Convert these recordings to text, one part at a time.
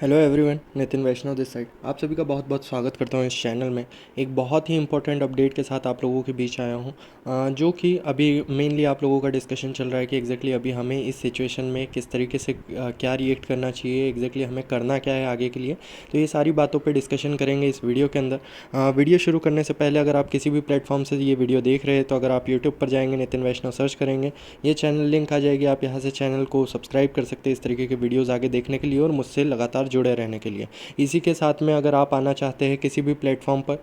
Hello everyone, Nitin Vaishnav this side. आप सभी का बहुत बहुत स्वागत करता हूँ इस चैनल में। एक बहुत ही इंपॉर्टेंट अपडेट के साथ आप लोगों के बीच आया हूँ, जो कि अभी मेनली आप लोगों का डिस्कशन चल रहा है कि एग्जैक्टली अभी हमें इस सिचुएशन में किस तरीके से क्या रिएक्ट करना चाहिए, एग्जैक्टली हमें करना क्या है आगे के लिए। तो ये सारी बातों पर डिस्कशन करेंगे इस वीडियो के अंदर। वीडियो शुरू करने से पहले अगर आप किसी भी प्लेटफॉर्म से ये वीडियो देख रहे हैं तो अगर आप यूट्यूब पर जाएंगे, नितिन वैष्णव सर्च करेंगे, ये चैनल लिंक आ जाएगी। आप यहाँ से चैनल को सब्सक्राइब कर सकते हैं इस तरीके के वीडियोज़ आगे देखने के लिए और मुझसे लगातार जुड़े रहने के लिए। इसी के साथ में अगर आप आना चाहते हैं किसी भी प्लेटफॉर्म पर,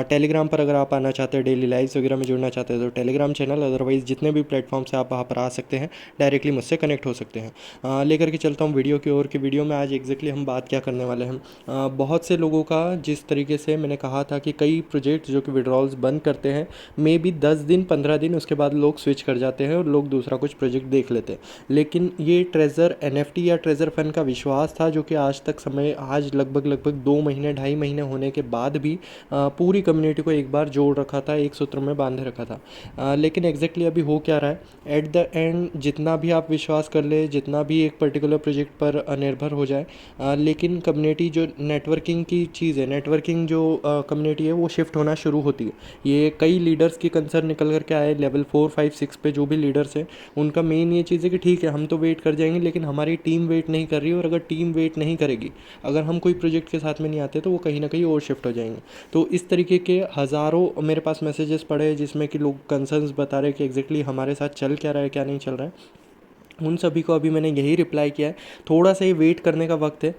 टेलीग्राम पर अगर आप आना चाहते हैं, डेली लाइव्स वगैरह में जुड़ना चाहते हैं तो टेलीग्राम चैनल, अदरवाइज़ जितने भी प्लेटफॉर्म से आप वहाँ पर आ सकते हैं, डायरेक्टली मुझसे कनेक्ट हो सकते हैं। लेकर के चलता हूँ वीडियो की ओर कि वीडियो में आज एग्जैक्टली हम बात क्या करने वाले हैं। बहुत से लोगों का, जिस तरीके से मैंने कहा था कि कई प्रोजेक्ट जो कि विड्रॉल्स बंद करते हैं, मे बी 10 दिन 15 दिन उसके बाद लोग स्विच कर जाते हैं और लोग दूसरा कुछ प्रोजेक्ट देख लेते हैं। लेकिन ये ट्रेजर एनएफटी या ट्रेजर फंड का विश्वास था जो कि आज तक समय, आज लगभग लगभग 2 महीने 2.5 महीने होने के बाद भी पूरी कम्युनिटी को एक बार जोड़ रखा था, एक सूत्र में बांधे रखा था। लेकिन एग्जैक्टली अभी हो क्या रहा है एट द एंड, जितना भी आप विश्वास कर ले, जितना भी एक पर्टिकुलर प्रोजेक्ट पर निर्भर हो जाए, लेकिन कम्युनिटी जो नेटवर्किंग की चीज़ है, नेटवर्किंग जो कम्युनिटी है वो शिफ्ट होना शुरू होती है। ये कई लीडर्स की कंसर्न निकल करके आए, लेवल 4 5 6 पे जो भी लीडर्स हैं उनका मेन ये चीज़ है कि ठीक है हम तो वेट कर जाएंगे लेकिन हमारी टीम वेट नहीं कर रही, और अगर टीम वेट नहीं करेगी, अगर हम कोई प्रोजेक्ट के साथ में नहीं आते तो वो कहीं ना कहीं और शिफ्ट हो जाएंगे। तो इस तरीके के हज़ारों मेरे पास मैसेजेस पड़े हैं जिसमें कि लोग कंसर्न्स बता रहे हैं कि एग्जैक्टली हमारे साथ चल क्या रहा है, क्या नहीं चल रहा है। उन सभी को अभी मैंने यही रिप्लाई किया है, थोड़ा सा ही वेट करने का वक्त है।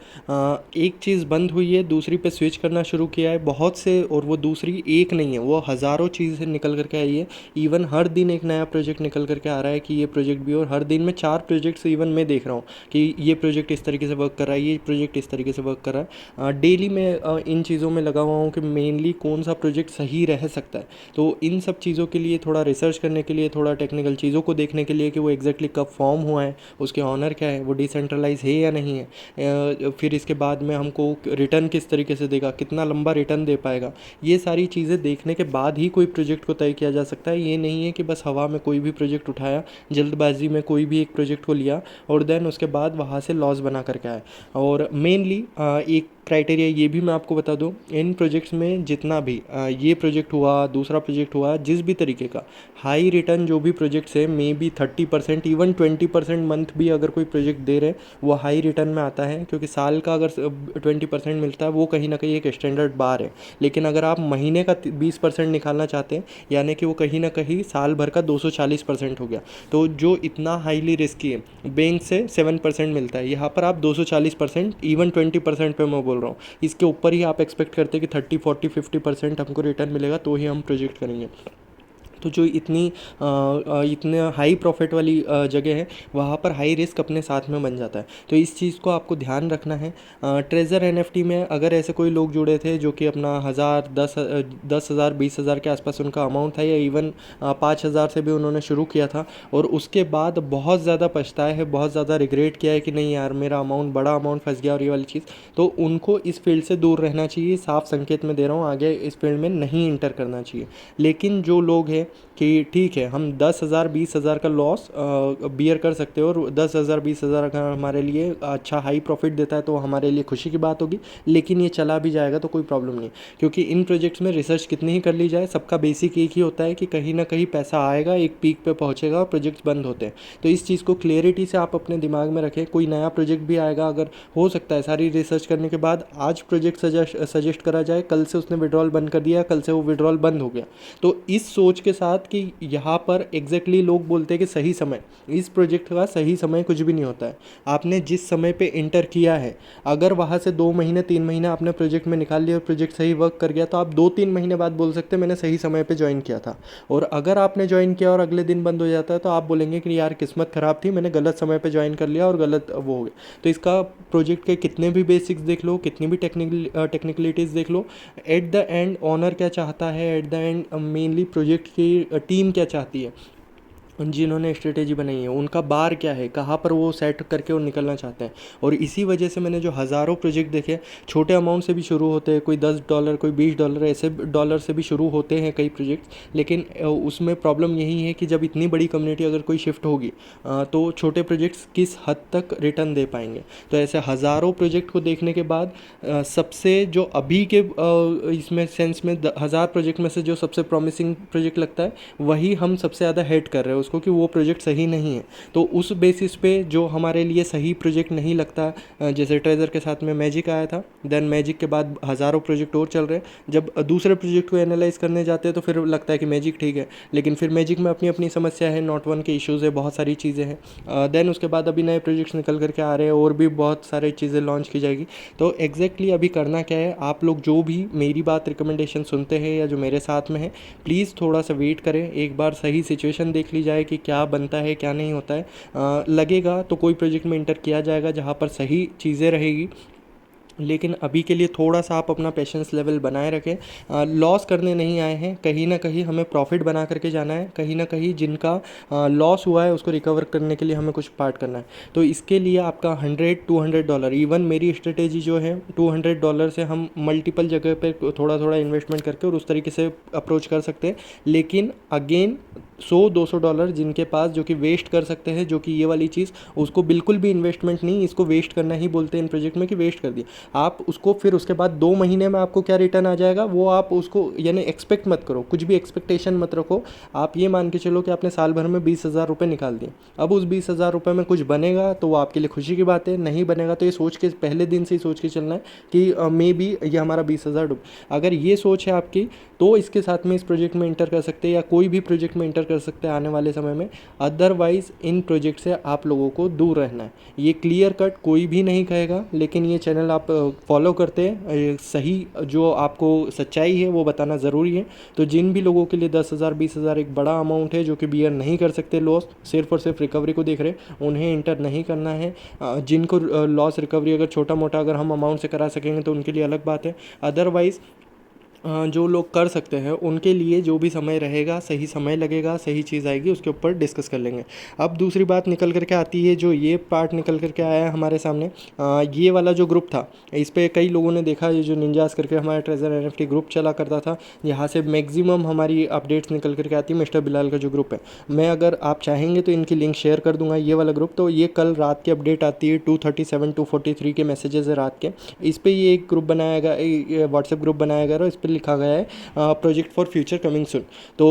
एक चीज़ बंद हुई है, दूसरी पे स्विच करना शुरू किया है बहुत से, और वो दूसरी एक नहीं है, वो हज़ारों चीज़ें निकल करके आई है। इवन हर दिन एक नया प्रोजेक्ट निकल करके आ रहा है कि ये प्रोजेक्ट भी, और हर दिन में 4 प्रोजेक्ट्स इवन मैं देख रहा हूँ कि ये प्रोजेक्ट इस तरीके से वर्क कर रहा है, ये प्रोजेक्ट इस तरीके से वर्क कर रहा है। डेली मैं इन चीज़ों में लगा हुआ हूँ कि मेनली कौन सा प्रोजेक्ट सही रह सकता है। तो इन सब चीज़ों के लिए थोड़ा रिसर्च करने के लिए, थोड़ा टेक्निकल चीज़ों को देखने के लिए कि वो एग्जैक्टली कब फॉर्म हुआ है, उसके ऑनर क्या है, वो डिसेंट्रलाइज है या नहीं है, फिर इसके बाद में हमको रिटर्न किस तरीके से देगा, कितना लंबा रिटर्न दे पाएगा, ये सारी चीज़ें देखने के बाद ही कोई प्रोजेक्ट को तय किया जा सकता है। ये नहीं है कि बस हवा में कोई भी प्रोजेक्ट उठाया, जल्दबाजी में कोई भी एक प्रोजेक्ट को लिया और देन उसके बाद वहाँ से लॉस बना करके आए। और मेनली एक क्राइटेरिया ये भी मैं आपको बता दूं, इन प्रोजेक्ट्स में जितना भी ये प्रोजेक्ट हुआ, दूसरा प्रोजेक्ट हुआ, जिस भी तरीके का हाई रिटर्न जो भी प्रोजेक्ट्स है, मे बी 30% इवन 20% मंथ भी अगर कोई प्रोजेक्ट दे रहे, वो हाई रिटर्न में आता है, क्योंकि साल का अगर 20% मिलता है वो कहीं ना कहीं एक स्टैंडर्ड बार है। लेकिन अगर आप महीने का 20% निकालना चाहते हैं, यानी कि वो कहीं ना कहीं साल भर का 240% हो गया। तो जो इतना हाईली रिस्की है, बैंक से 7% मिलता है, यहाँ पर आप 240%, इवन 20% पे मैं बोल रहा हूँ, इसके ऊपर ही आप एक्सपेक्ट करते हैं कि 30 40 50% हमको रिटर्न मिलेगा तो ही हम प्रोजेक्ट करेंगे। तो जो इतने हाई प्रॉफिट वाली जगह है, वहाँ पर हाई रिस्क अपने साथ में बन जाता है। तो इस चीज़ को आपको ध्यान रखना है। ट्रेजर एनएफटी में अगर ऐसे कोई लोग जुड़े थे जो कि अपना 1000 10,000 20,000 के आसपास उनका अमाउंट था, या इवन 5,000 से भी उन्होंने शुरू किया था और उसके बाद बहुत ज़्यादा पछताए है, बहुत ज़्यादा रिग्रेट किया है कि नहीं यार मेरा अमाउंट, बड़ा अमाउंट फंस गया और ये वाली चीज़, तो उनको इस फील्ड से दूर रहना चाहिए। साफ संकेत में दे रहा हूँ, आगे इस फील्ड में नहीं इंटर करना चाहिए। लेकिन जो लोग हैं कि ठीक है हम 10,000 20,000 का लॉस बियर कर सकते हो, और 10,000 20,000 अगर हमारे लिए अच्छा हाई प्रॉफिट देता है तो हमारे लिए खुशी की बात होगी, लेकिन ये चला भी जाएगा तो कोई प्रॉब्लम नहीं। क्योंकि इन प्रोजेक्ट्स में रिसर्च कितनी ही कर ली जाए, सबका बेसिक एक ही होता है कि कहीं ना कहीं पैसा आएगा, एक पीक पे पहुंचेगा और प्रोजेक्ट्स बंद होते हैं। तो इस चीज़ को क्लियरिटी से आप अपने दिमाग में रखें। कोई नया प्रोजेक्ट भी आएगा, अगर हो सकता है सारी रिसर्च करने के बाद आज प्रोजेक्ट सजेस्ट करा जाए, कल से उसने विड्रॉल बंद कर दिया, कल से वो विड्रॉल बंद हो गया। तो इस सोच के साथ कि यहाँ पर एग्जैक्टली लोग बोलते हैं कि सही समय, इस प्रोजेक्ट का सही समय कुछ भी नहीं होता है। आपने जिस समय पे इंटर किया है, अगर वहाँ से 2 महीने 3 महीने आपने प्रोजेक्ट में निकाल लिया और प्रोजेक्ट सही वर्क कर गया, तो आप 2 3 महीने बाद बोल सकते हैं मैंने सही समय पे ज्वाइन किया था। और अगर आपने ज्वाइन किया और अगले दिन बंद हो जाता है तो आप बोलेंगे कि यार किस्मत ख़राब थी, मैंने गलत समय पे ज्वाइन कर लिया और गलत वो हो गया। तो इसका प्रोजेक्ट के कितने भी बेसिक्स देख लो, कितनी भी टेक्निकलिटीज़ देख लो, एट द एंड ऑनर क्या चाहता है, at the end mainly project की टीम क्या चाहती है, जिन्होंने स्ट्रेटेजी बनाई है उनका बार क्या है, कहाँ पर वो सेट करके और निकलना चाहते हैं। और इसी वजह से मैंने जो हज़ारों प्रोजेक्ट देखे, छोटे अमाउंट से भी शुरू होते हैं, कोई $10 कोई $20 ऐसे डॉलर से भी शुरू होते हैं कई प्रोजेक्ट्स। लेकिन उसमें प्रॉब्लम यही है कि जब इतनी बड़ी कम्युनिटी अगर कोई शिफ्ट होगी तो छोटे प्रोजेक्ट्स किस हद तक रिटर्न दे पाएंगे। तो ऐसे हज़ारों प्रोजेक्ट को देखने के बाद सबसे जो अभी के इसमें सेंस में 1000 प्रोजेक्ट में से जो सबसे प्रॉमिसिंग प्रोजेक्ट लगता है वही हम सबसे ज़्यादा हेट कर रहे हैं उसको, कि वो प्रोजेक्ट सही नहीं है। तो उस बेसिस पे जो हमारे लिए सही प्रोजेक्ट नहीं लगता, जैसे ट्रेजर के साथ में मैजिक आया था, देन मैजिक के बाद हज़ारों प्रोजेक्ट और चल रहे हैं। जब दूसरे प्रोजेक्ट को एनालाइज करने जाते हैं तो फिर लगता है कि मैजिक ठीक है, लेकिन फिर मैजिक में अपनी अपनी समस्या है, नॉट वन के इश्यूज़ है, बहुत सारी चीज़ें हैं। देन उसके बाद अभी नए प्रोजेक्ट्स निकल करके आ रहे हैं और भी बहुत सारी चीज़ें लॉन्च की जाएगी। तो एग्जैक्टली अभी करना क्या है, आप लोग जो भी मेरी बात रिकमेंडेशन सुनते हैं या जो मेरे साथ में है, प्लीज़ थोड़ा सा वेट करें, एक बार सही सिचुएशन देख ली जाए कि क्या बनता है क्या नहीं होता है। लगेगा तो कोई प्रोजेक्ट में इंटर किया जाएगा जहाँ पर सही चीज़ें रहेगी। लेकिन अभी के लिए थोड़ा सा आप अपना पेशेंस लेवल बनाए रखें। लॉस करने नहीं आए हैं, कहीं ना कहीं हमें प्रॉफिट बना करके जाना है, कहीं ना कहीं जिनका लॉस हुआ है उसको रिकवर करने के लिए हमें कुछ पार्ट करना है। तो इसके लिए आपका $100-200, इवन मेरी स्ट्रेटेजी जो है $200 से हम मल्टीपल जगह पे थोड़ा थोड़ा इन्वेस्टमेंट करके और उस तरीके से अप्रोच कर सकते हैं। लेकिन अगेन $100-200 जिनके पास, जो कि वेस्ट कर सकते हैं, जो कि ये वाली चीज़ उसको बिल्कुल भी इन्वेस्टमेंट नहीं, इसको वेस्ट करना ही बोलते हैं इन प्रोजेक्ट में, कि वेस्ट कर दिया आप उसको, फिर उसके बाद 2 महीने में आपको क्या रिटर्न आ जाएगा वो आप उसको यानी एक्सपेक्ट मत करो, कुछ भी एक्सपेक्टेशन मत रखो। आप ये मान के चलो कि आपने साल भर में 20,000 रुपये निकाल दिए। अब उस 20,000 रुपये में कुछ बनेगा तो वो आपके लिए खुशी की बात है, नहीं बनेगा तो ये सोच के पहले दिन से ही सोच के चलना है कि मे बी ये हमारा 20,000 अगर ये सोच है आपकी, तो इसके साथ में इस प्रोजेक्ट में इंटर कर सकते हैं या कोई भी प्रोजेक्ट में इंटर कर सकते हैं आने वाले समय में। अदरवाइज़ इन प्रोजेक्ट से आप लोगों को दूर रहना है, ये क्लियर कट कोई भी नहीं कहेगा। लेकिन ये चैनल आप फॉलो करते हैं, सही जो आपको सच्चाई है वो बताना ज़रूरी है। तो जिन भी लोगों के लिए 10,000 20,000 एक बड़ा अमाउंट है, जो कि बियर नहीं कर सकते लॉस, सिर्फ और सिर्फ रिकवरी को देख रहे हैं, उन्हें इंटर नहीं करना है। जिनको लॉस रिकवरी अगर छोटा मोटा अगर हम अमाउंट से करा सकेंगे तो उनके लिए अलग बात है। अदरवाइज़ जो लोग कर सकते हैं उनके लिए जो भी समय रहेगा, सही समय लगेगा, सही चीज़ आएगी, उसके ऊपर डिस्कस कर लेंगे। अब दूसरी बात निकल कर के आती है, जो ये पार्ट निकल कर के आया है हमारे सामने, ये वाला जो ग्रुप था, इस पर कई लोगों ने देखा, ये जो निंजास करके हमारा ट्रेजर एनएफटी ग्रुप चला करता था, यहाँ से मैक्सिमम हमारी अपडेट्स निकल करके आती है। मिस्टर बिलाल का जो ग्रुप है, मैं अगर आप चाहेंगे तो इनकी लिंक शेयर कर दूंगा, ये वाला ग्रुप। तो ये कल रात की अपडेट आती है, 2:37 2:43 के मैसेजेस है रात के। इस पर ये एक ग्रुप बनाया गया, व्हाट्सएप ग्रुप बनाया गया और इस पर लिखा गया है project for future coming soon. तो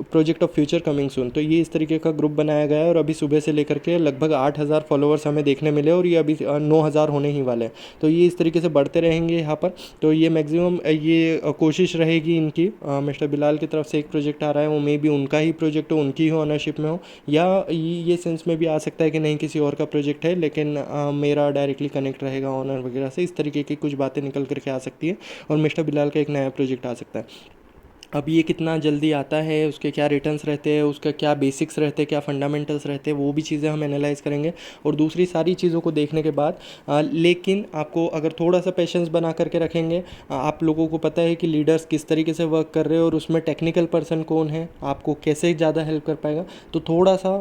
project of future coming soon, तो ये इस तरीके का ग्रुप बनाया गया है। और अभी सुबह से लेकर के लगभग 8,000 फॉलोअर्स हमें देखने मिले और ये अभी 9,000 होने ही वाले हैं। तो ये इस तरीके से बढ़ते रहेंगे यहाँ पर। तो ये मैक्सिमम ये कोशिश रहेगी इनकी, मिस्टर बिलाल की तरफ से एक प्रोजेक्ट आ रहा है, वो मे बी उनका ही प्रोजेक्ट हो, उनकी ही ऑनरशिप में हो, या ये सेंस में भी आ सकता है कि नहीं किसी और का प्रोजेक्ट है लेकिन मेरा डायरेक्टली कनेक्ट रहेगा ऑनर वगैरह से। इस तरीके की कुछ बातें निकल करके आ सकती है और मिस्टर बिलाल का एक नया प्रोजेक्ट आ सकता है। अब ये कितना जल्दी आता है, उसके क्या रिटर्न्स रहते हैं, उसका क्या बेसिक्स रहते हैं, क्या फंडामेंटल्स रहते हैं, वो भी चीज़ें हम एनालाइज करेंगे। और दूसरी सारी चीज़ों को देखने के बाद लेकिन आपको अगर थोड़ा सा पेशेंस बना करके रखेंगे, आप लोगों को पता है कि लीडर्स किस तरीके से वर्क कर रहे हैं और उसमें टेक्निकल पर्सन कौन है, आपको कैसे ज़्यादा हेल्प कर पाएगा। तो थोड़ा सा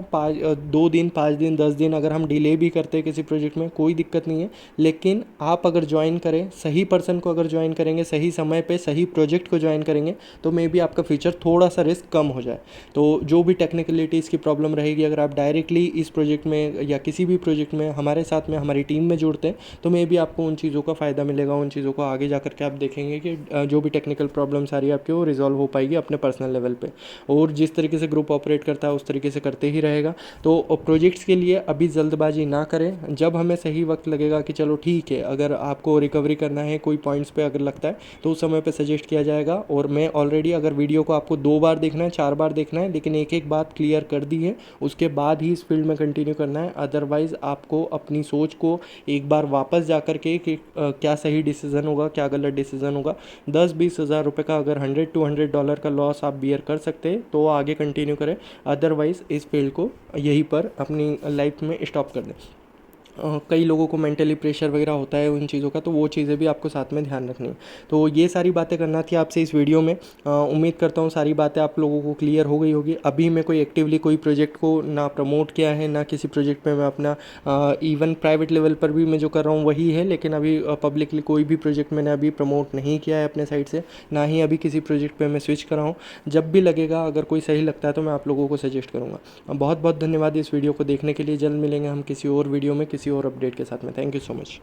2 दिन 5 दिन 10 दिन अगर हम डिले भी करते हैं किसी प्रोजेक्ट में, कोई दिक्कत नहीं है। लेकिन आप अगर ज्वाइन करें, सही पर्सन को अगर ज्वाइन करेंगे, सही समय पर सही प्रोजेक्ट को ज्वाइन करेंगे, तो मे बी आपका फ्यूचर थोड़ा सा रिस्क कम हो जाए। तो जो भी टेक्निकलिटीज़ की प्रॉब्लम रहेगी, अगर आप डायरेक्टली इस प्रोजेक्ट में या किसी भी प्रोजेक्ट में हमारे साथ में हमारी टीम में जुड़ते हैं, तो मे बी आपको उन चीज़ों का फ़ायदा मिलेगा। उन चीज़ों को आगे जा करके आप देखेंगे कि जो भी टेक्निकल प्रॉब्लम्स आ रही है आपकी, वो रिजॉल्व हो पाएगी अपने पर्सनल लेवल पे। और जिस तरीके से ग्रुप ऑपरेट करता है उस तरीके से करते ही रहेगा। तो प्रोजेक्ट्स के लिए अभी जल्दबाजी ना करें, जब हमें सही वक्त लगेगा कि चलो ठीक है, अगर आपको रिकवरी करना है कोई पॉइंट्स पे अगर लगता है तो उस समय पे सजेस्ट किया जाएगा। और मैं ऑलरेडी अगर वीडियो को आपको 2 बार देखना है 4 बार देखना है, लेकिन एक एक बात क्लियर कर दी है, उसके बाद ही इस फील्ड में कंटिन्यू करना है। अदरवाइज़ आपको अपनी सोच को एक बार वापस जा कर के कि क्या सही डिसीज़न होगा, क्या गलत डिसीज़न होगा। 10-20 हज़ार रुपये का अगर $100-200 का लॉस आप बियर कर सकते हैं तो आगे कंटिन्यू करें, अदरवाइज़ इस फील्ड को यहीं पर अपनी लाइफ में स्टॉप कर दें। कई लोगों को मेंटली प्रेशर वगैरह होता है उन चीज़ों का, तो वो चीज़ें भी आपको साथ में ध्यान रखनी है। तो ये सारी बातें करना थी आपसे इस वीडियो में। उम्मीद करता हूँ सारी बातें आप लोगों को क्लियर हो गई होगी। अभी मैं कोई एक्टिवली कोई प्रोजेक्ट को ना प्रमोट किया है, ना किसी प्रोजेक्ट पे मैं अपना इवन प्राइवेट लेवल पर भी मैं जो कर रहा हूँ वही है, लेकिन अभी पब्लिकली कोई भी प्रोजेक्ट मैंने अभी प्रमोट नहीं किया है अपने साइड से, ना ही अभी किसी प्रोजेक्ट पे मैं स्विच कर रहा हूँ। जब भी लगेगा, अगर कोई सही लगता है तो मैं आप लोगों को सजेस्ट करूँगा। बहुत बहुत धन्यवाद इस वीडियो को देखने के लिए। जल्द मिलेंगे हम किसी और वीडियो में किसी और अपडेट के साथ में। Thank you so much.